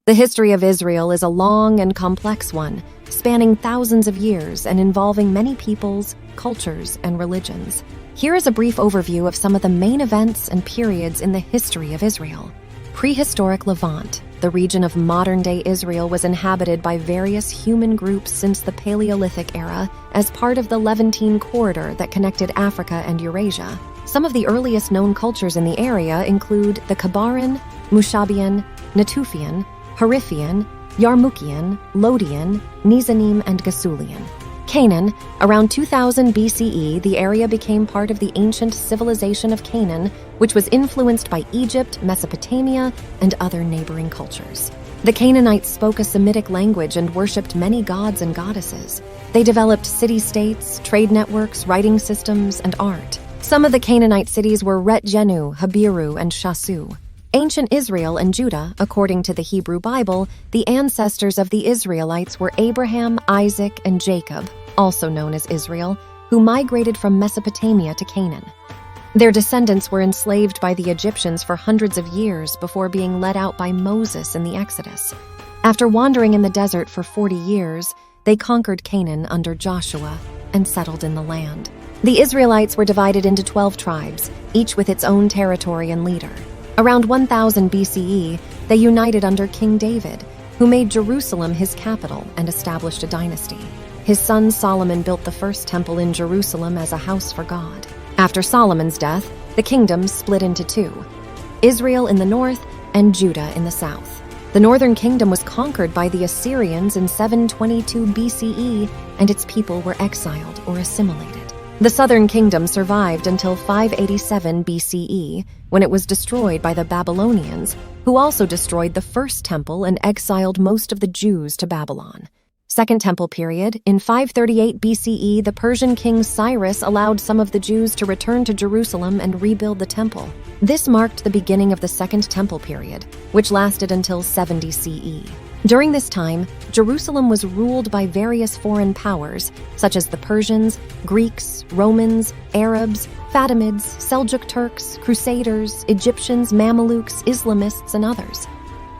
The history of Israel is a long and complex one, spanning thousands of years and involving many peoples, cultures, and religions. Here is a brief overview of some of the main events and periods in the history of Israel. Prehistoric Levant. The region of modern-day Israel was inhabited by various human groups since the Paleolithic era as part of the Levantine corridor that connected Africa and Eurasia. Some of the earliest known cultures in the area include the Kabaran, Mushabian, Natufian, Harifian, Yarmukian, Lodian, Nizanim, and Gasulian. Canaan. Around 2000 BCE, the area became part of the ancient civilization of Canaan, which was influenced by Egypt, Mesopotamia, and other neighboring cultures. The Canaanites spoke a Semitic language and worshipped many gods and goddesses. They developed city-states, trade networks, writing systems, and art. Some of the Canaanite cities were Ret Jenu, Habiru, and Shasu. Ancient Israel and Judah. According to the Hebrew Bible, the ancestors of the Israelites were Abraham, Isaac, and Jacob, also known as Israel, who migrated from Mesopotamia to Canaan. Their descendants were enslaved by the Egyptians for hundreds of years before being led out by Moses in the Exodus. After wandering in the desert for 40 years, they conquered Canaan under Joshua and settled in the land. The Israelites were divided into 12 tribes, each with its own territory and leader. Around 1000 BCE, they united under King David, who made Jerusalem his capital and established a dynasty. His son Solomon built the first temple in Jerusalem as a house for God. After Solomon's death, the kingdom split into two: Israel in the north and Judah in the south. The northern kingdom was conquered by the Assyrians in 722 BCE, and its people were exiled or assimilated. The southern kingdom survived until 587 BCE, when it was destroyed by the Babylonians, who also destroyed the first temple and exiled most of the Jews to Babylon. Second Temple period. In 538 BCE, the Persian king Cyrus allowed some of the Jews to return to Jerusalem and rebuild the temple. This marked the beginning of the Second Temple period, which lasted until 70 CE. During this time, Jerusalem was ruled by various foreign powers, such as the Persians, Greeks, Romans, Arabs, Fatimids, Seljuk Turks, Crusaders, Egyptians, Mamelukes, Islamists, and others.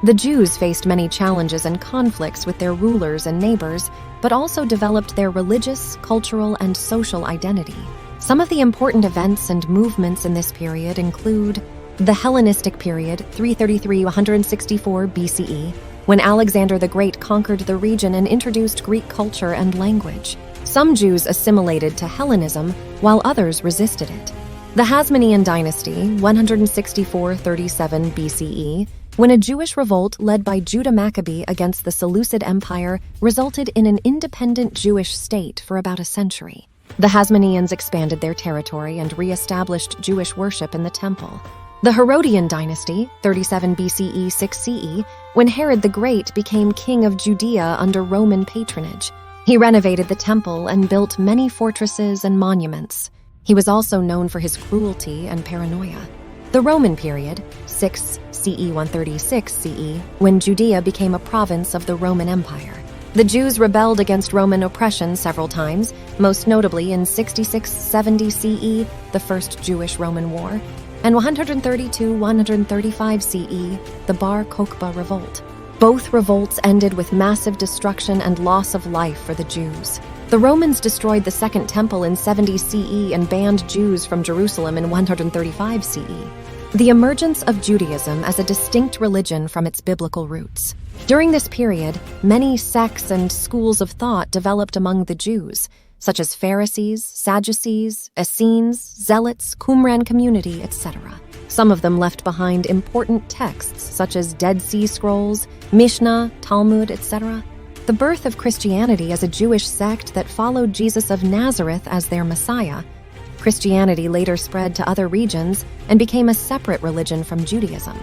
The Jews faced many challenges and conflicts with their rulers and neighbors, but also developed their religious, cultural, and social identity. Some of the important events and movements in this period include the Hellenistic period, 333–164 BCE, when Alexander the Great conquered the region and introduced Greek culture and language. Some Jews assimilated to Hellenism, while others resisted it. The Hasmonean dynasty, 164–37 BCE, when a Jewish revolt led by Judah Maccabee against the Seleucid Empire resulted in an independent Jewish state for about a century. The Hasmoneans expanded their territory and re-established Jewish worship in the temple. The Herodian dynasty, 37 BCE 6 CE, when Herod the Great became king of Judea under Roman patronage. He renovated the temple and built many fortresses and monuments. He was also known for his cruelty and paranoia. The Roman period, 6 CE 136 CE, when Judea became a province of the Roman Empire. The Jews rebelled against Roman oppression several times, most notably in 66–70 CE, the First Jewish-Roman War, and 130–135 CE, the Bar Kokhba revolt. Both revolts ended with massive destruction and loss of life for the Jews. The Romans destroyed the Second Temple in 70 CE and banned Jews from Jerusalem in 135 CE. The emergence of Judaism as a distinct religion from its biblical roots. During this period, many sects and schools of thought developed among the Jews, such as Pharisees, Sadducees, Essenes, Zealots, Qumran community, etc. Some of them left behind important texts such as Dead Sea Scrolls, Mishnah, Talmud, etc. The birth of Christianity as a Jewish sect that followed Jesus of Nazareth as their Messiah. Christianity later spread to other regions and became a separate religion from Judaism.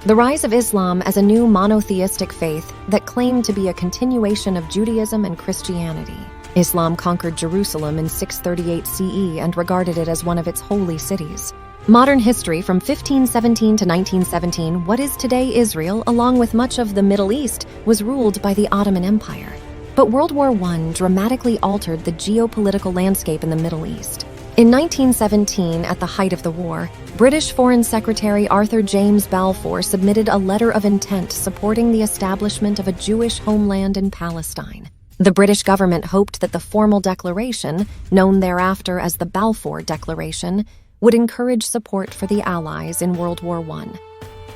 The rise of Islam as a new monotheistic faith that claimed to be a continuation of Judaism and Christianity. Islam conquered Jerusalem in 638 CE and regarded it as one of its holy cities. Modern history from 1517 to 1917, what is today Israel, along with much of the Middle East, was ruled by the Ottoman Empire. But World War I dramatically altered the geopolitical landscape in the Middle East. In 1917, at the height of the war, British Foreign Secretary Arthur James Balfour submitted a letter of intent supporting the establishment of a Jewish homeland in Palestine. The British government hoped that the formal declaration, known thereafter as the Balfour Declaration, would encourage support for the Allies in World War I.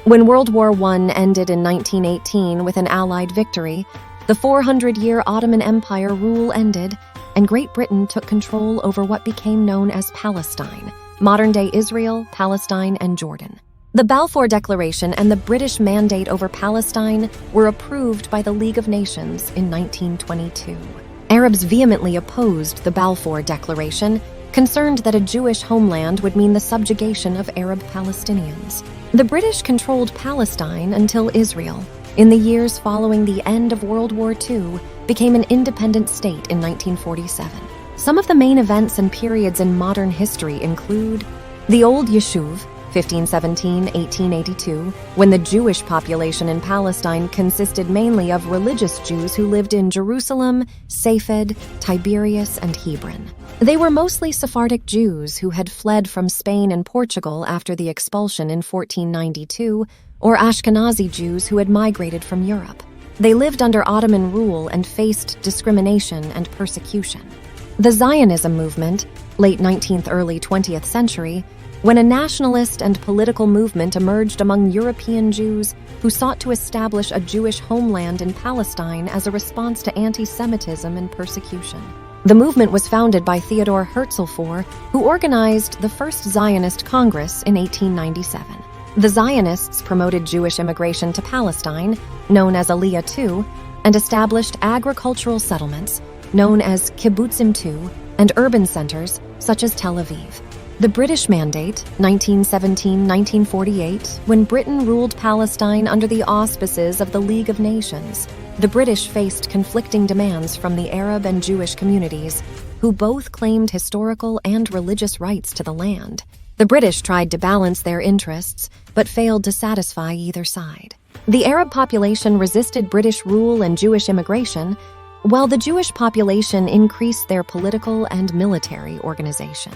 When World War I ended in 1918 with an Allied victory, the 400-year Ottoman Empire rule ended, and Great Britain took control over what became known as Palestine, modern-day Israel, Palestine, and Jordan. The Balfour Declaration and the British mandate over Palestine were approved by the League of Nations in 1922. Arabs vehemently opposed the Balfour Declaration, concerned that a Jewish homeland would mean the subjugation of Arab Palestinians. The British controlled Palestine until Israel, in the years following the end of World War II, became an independent state in 1947. Some of the main events and periods in modern history include the Old Yishuv, 1517-1882, when the Jewish population in Palestine consisted mainly of religious Jews who lived in Jerusalem, Safed, Tiberias, and Hebron. They were mostly Sephardic Jews who had fled from Spain and Portugal after the expulsion in 1492, or Ashkenazi Jews who had migrated from Europe. They lived under Ottoman rule and faced discrimination and persecution. The Zionism movement, late 19th, early 20th century, when a nationalist and political movement emerged among European Jews who sought to establish a Jewish homeland in Palestine as a response to anti-Semitism and persecution. The movement was founded by Theodor Herzl, who organized the first Zionist Congress in 1897. The Zionists promoted Jewish immigration to Palestine, known as Aliyah II, and established agricultural settlements, known as kibbutzim II, and urban centers, such as Tel Aviv. The British Mandate, 1917-1948, when Britain ruled Palestine under the auspices of the League of Nations. The British faced conflicting demands from the Arab and Jewish communities, who both claimed historical and religious rights to the land. The British tried to balance their interests, but failed to satisfy either side. The Arab population resisted British rule and Jewish immigration, while the Jewish population increased their political and military organization.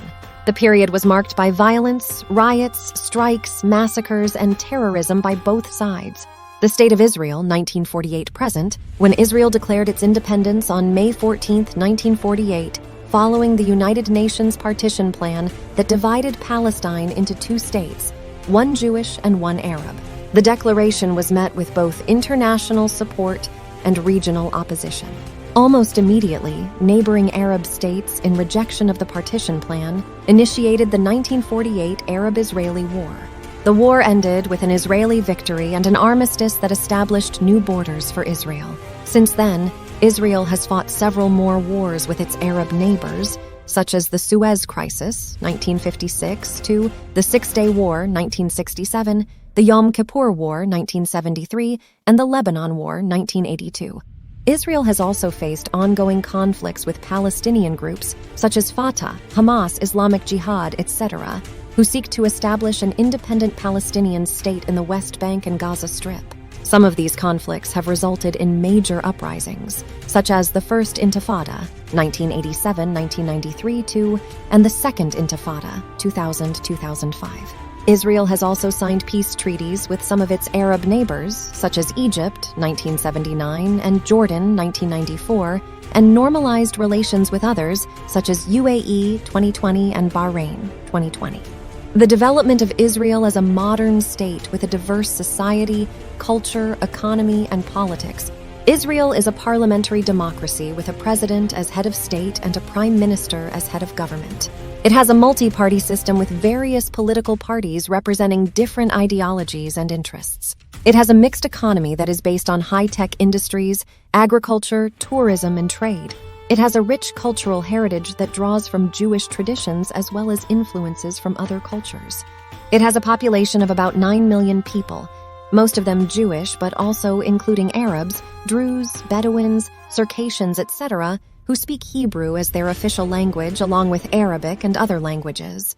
The period was marked by violence, riots, strikes, massacres, and terrorism by both sides. The State of Israel, 1948-present, when Israel declared its independence on May 14, 1948, following the United Nations partition plan that divided Palestine into two states, one Jewish and one Arab. The declaration was met with both international support and regional opposition. Almost immediately, neighboring Arab states, in rejection of the partition plan, initiated the 1948 Arab-Israeli War. The war ended with an Israeli victory and an armistice that established new borders for Israel. Since then, Israel has fought several more wars with its Arab neighbors, such as the Suez Crisis, 1956, to the Six-Day War, 1967, the Yom Kippur War, 1973, and the Lebanon War, 1982. Israel has also faced ongoing conflicts with Palestinian groups such as Fatah, Hamas, Islamic Jihad, etc., who seek to establish an independent Palestinian state in the West Bank and Gaza Strip. Some of these conflicts have resulted in major uprisings, such as the First Intifada, 1987-1993, and the Second Intifada, 2000-2005. Israel has also signed peace treaties with some of its Arab neighbors, such as Egypt, 1979, and Jordan, 1994, and normalized relations with others, such as UAE, 2020, and Bahrain, 2020. The development of Israel as a modern state with a diverse society, culture, economy, and politics. Israel is a parliamentary democracy with a president as head of state and a prime minister as head of government. It has a multi-party system with various political parties representing different ideologies and interests. It has a mixed economy that is based on high-tech industries, agriculture, tourism, and trade. It has a rich cultural heritage that draws from Jewish traditions as well as influences from other cultures. It has a population of about 9 million people, most of them Jewish, but also including Arabs, Druze, Bedouins, Circassians, etc., who speak Hebrew as their official language along with Arabic and other languages.